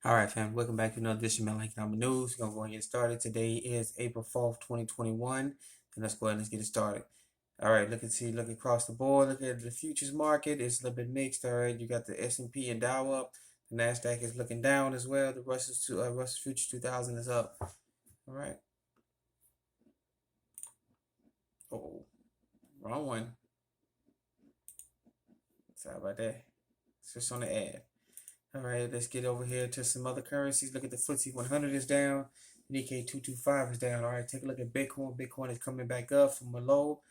All right, fam. Welcome back to another edition of Economic News. We're gonna go and get started. Today is April 4th, 2021. And let's go ahead and let's get it started. All right, look across the board. Look at the futures market. It's a little bit mixed. All right, you got the S&P and Dow up. The Nasdaq is looking down as well. The Russell Future 2000 is up. All right. Oh, wrong one. Sorry about that. It's just on the ad. All right, let's get over here to some other currencies. Look at the FTSE 100 is down. Nikkei 225 is down. All right, take a look at Bitcoin. Bitcoin is coming back up from a low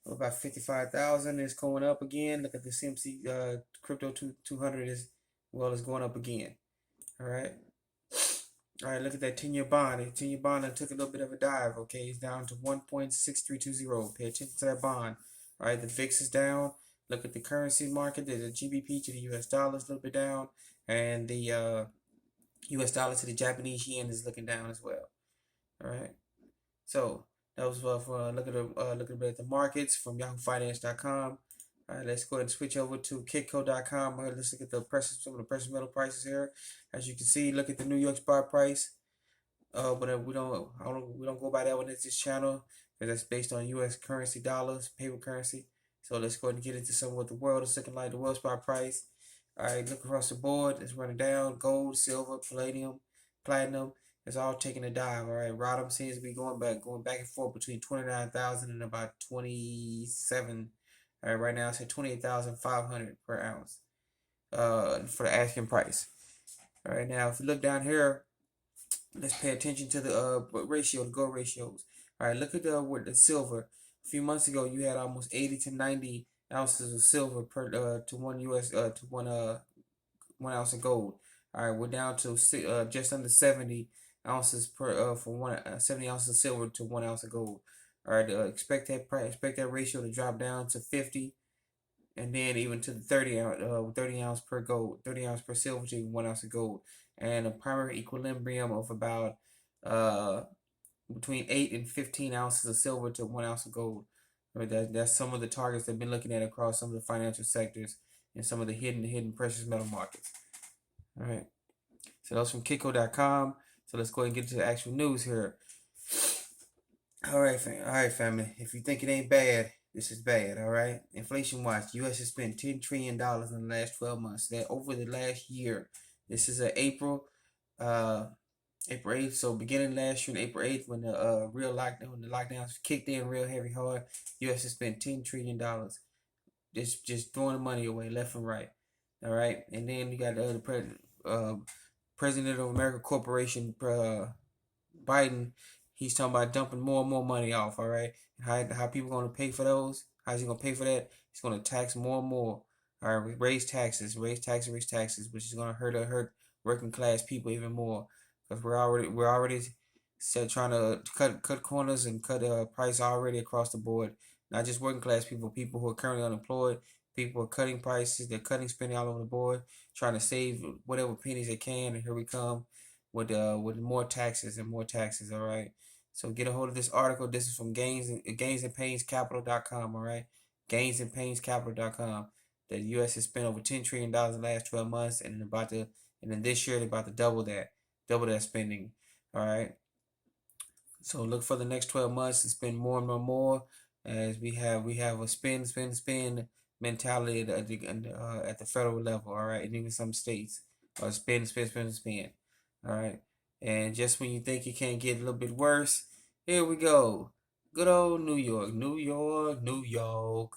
of about 55,000. It's going up again. Look at the CMC crypto 200 is going up again. All right. All right, look at that 10-year bond. The 10-year bond took a little bit of a dive. Okay, it's down to 1.6320. Pay attention to that bond. All right, the VIX is down. Look at the currency market. The GBP to the US dollar is a little bit down, and the US dollar to the Japanese yen is looking down as well. All right, so that was for look a bit at the markets from YahooFinance.com. All right, let's go ahead and switch over to Kitco.com. Let's look at some of the precious metal prices here. As you can see, look at the New York spot price. But we don't go by that one at this channel because that's based on U.S. currency, dollars, paper currency. So let's go ahead and get into some of what the world is looking like. The world spot price. All right, look across the board. It's running down. Gold, silver, palladium, platinum. It's all taking a dive. All right, Rodham seems to be going back and forth between 29,000 and about 27. All right, right now it's at 28,500 per ounce. For the asking price. All right, now if you look down here, let's pay attention to the the gold ratios. All right, look at the silver. A few months ago, you had almost 80 to 90 ounces of silver per to one US to 1 ounce of gold. All right, we're down to just under 70 ounces per for 70 ounces of silver to 1 ounce of gold. All right, expect that ratio to drop down to 50, and then even to the 30 ounce per gold, 30 ounce per silver to 1 ounce of gold, and a primary equilibrium of about uh between 8 and 15 ounces of silver to 1 ounce of gold. Right, that's some of the targets they've been looking at across some of the financial sectors and some of the hidden precious metal markets. All right, so that's from Kiko.com. So let's go ahead and get to the actual news here. All right, family. If you think it ain't bad, this is bad. All right. Inflation watch. U.S. has spent $10 trillion in the last 12 months. That over the last year. This is uh, April 8th. So beginning last year, on April 8th, when the when the lockdowns kicked in real heavy hard, U.S. has spent $10 trillion. Just throwing the money away left and right. All right. And then you got President of America Corporation, Biden. He's talking about dumping more and more money off. All right, how people going to pay for those? How's he going to pay for that? He's going to tax more and more. All right, raise taxes, which is going to hurt working class people even more because we're already trying to cut corners and cut price already across the board. Not just working class people, people who are currently unemployed. People are cutting prices. They're cutting spending all over the board, trying to save whatever pennies they can. And here we come with more taxes and more taxes. All right. So get a hold of this article. This is from GainsandPainsCapital.com. All right, GainsandPainsCapital.com. The U.S. has spent over $10 trillion in the last 12 months, and then this year they're about to double that spending. All right. So look for the next 12 months to spend more and more as we have a spend mentality at the federal level. All right, and even some states spend. All right. And just when you think it can't get a little bit worse, here we go. Good old New York, New York, New York.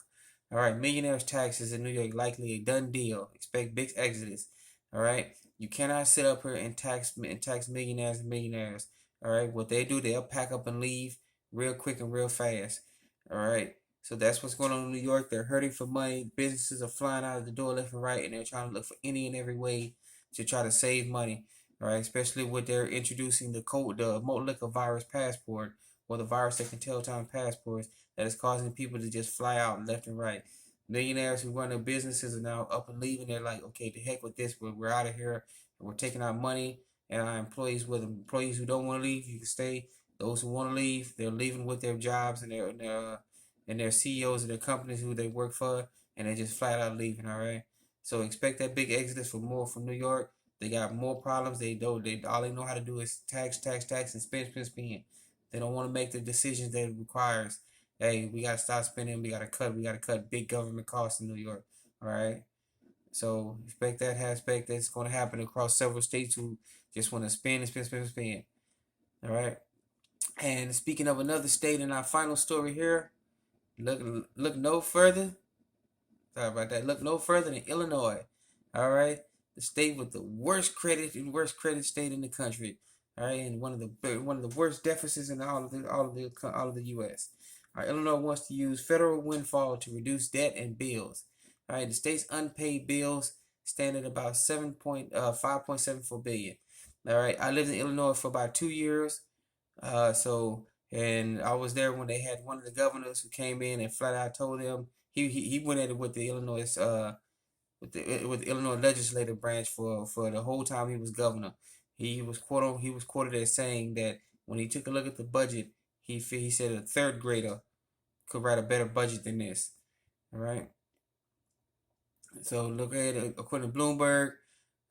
All right, millionaires taxes in New York likely a done deal. Expect big exodus. All right, you cannot sit up here and tax millionaires and millionaires. All right, what they do, they'll pack up and leave real quick and real fast. All right, so that's what's going on in New York. They're hurting for money. Businesses are flying out of the door left and right, and they're trying to look for any and every way to try to save money. All right, especially with they're introducing the Motlicker virus passport, or the virus that can tell time passports that is causing people to just fly out left and right. Millionaires who run their businesses are now up and leaving. They're like, okay, the heck with this. We're out of here. And we're taking our money and our employees with them. Employees who don't want to leave, you can stay. Those who want to leave, they're leaving with their jobs and their CEOs of their companies who they work for, and they're just flat out leaving. All right. So expect that big exodus for more from New York. They got more problems. They don't. They all they know how to do is tax, tax, tax, and spend, spend, spend. They don't want to make the decisions that it requires. Hey, we gotta stop spending. We gotta cut. We gotta cut big government costs in New York. All right. So expect that aspect that's going to happen across several states who just want to spend and spend, spend, and spend. All right. And speaking of another state in our final story here, look no further. Sorry about that. Look no further than Illinois. All right, the state with the worst credit and worst credit state in the country. All right, and one of the worst deficits in all of the U.S. All right, Illinois wants to use federal windfall to reduce debt and bills. All right, the state's unpaid bills stand at about 5.74 billion. All right, I lived in Illinois for about 2 years. And I was there when they had one of the governors who came in and flat out told them he went at it with the Illinois with the Illinois legislative branch for the whole time he was governor. He was quoted as saying that when he took a look at the budget, he said a third grader could write a better budget than this. All right. So look at it according to Bloomberg.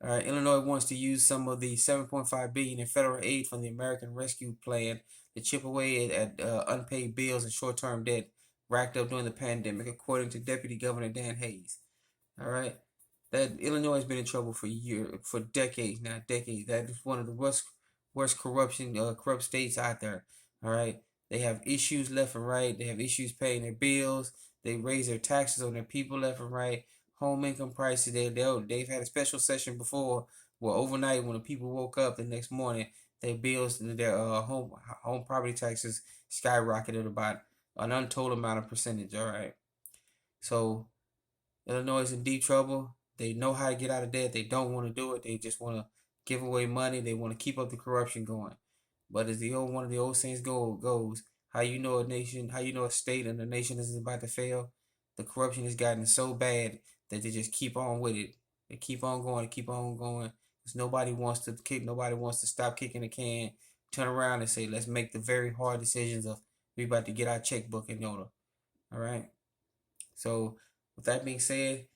Illinois wants to use some of the 7.5 billion in federal aid from the American Rescue Plan to chip away at unpaid bills and short-term debt racked up during the pandemic, according to Deputy Governor Dan Hayes. All right, that Illinois has been in trouble for decades now, decades. That is one of the worst corrupt states out there. All right, they have issues left and right. They have issues paying their bills. They raise their taxes on their people left and right. Home income prices. They've had a special session before where overnight when the people woke up the next morning, their bills, their home property taxes skyrocketed about an untold amount of percentage. All right, so Illinois is in deep trouble. They know how to get out of debt. They don't want to do it. They just want to give away money. They want to keep up the corruption going. But as the old one of the old sayings goes, how you know a nation, how you know a state and a nation is about to fail, the corruption has gotten so bad that they just keep on with it. They keep on going, keep on going. Because nobody wants to stop kicking the can, turn around and say, let's make the very hard decisions of we about to get our checkbook in order. All right. So with that being said,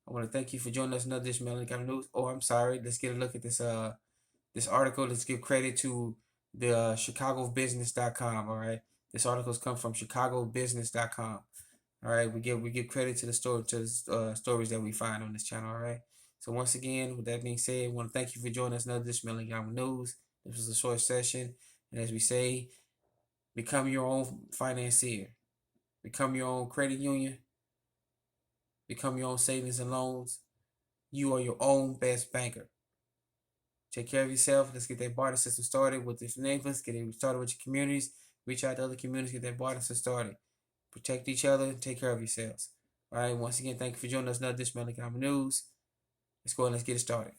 I want to thank you for joining us another edition of Millionaires News. Oh, I'm sorry. Let's get a look at this article. Let's give credit to the ChicagoBusiness.com. All right, this article's come from ChicagoBusiness.com. All right, we give credit to the stories that we find on this channel. All right. So once again, with that being said, I want to thank you for joining us another edition of Millionaires News. This was a short session, and as we say, become your own financier, become your own credit union. Become your own savings and loans. You are your own best banker. Take care of yourself. Let's get that barter system started with different neighbors. Get it started with your communities. Reach out to other communities. Get that barter system started. Protect each other. Take care of yourselves. All right. Once again, thank you for joining us. Another edition of Millionaires News. Let's go and let's get it started.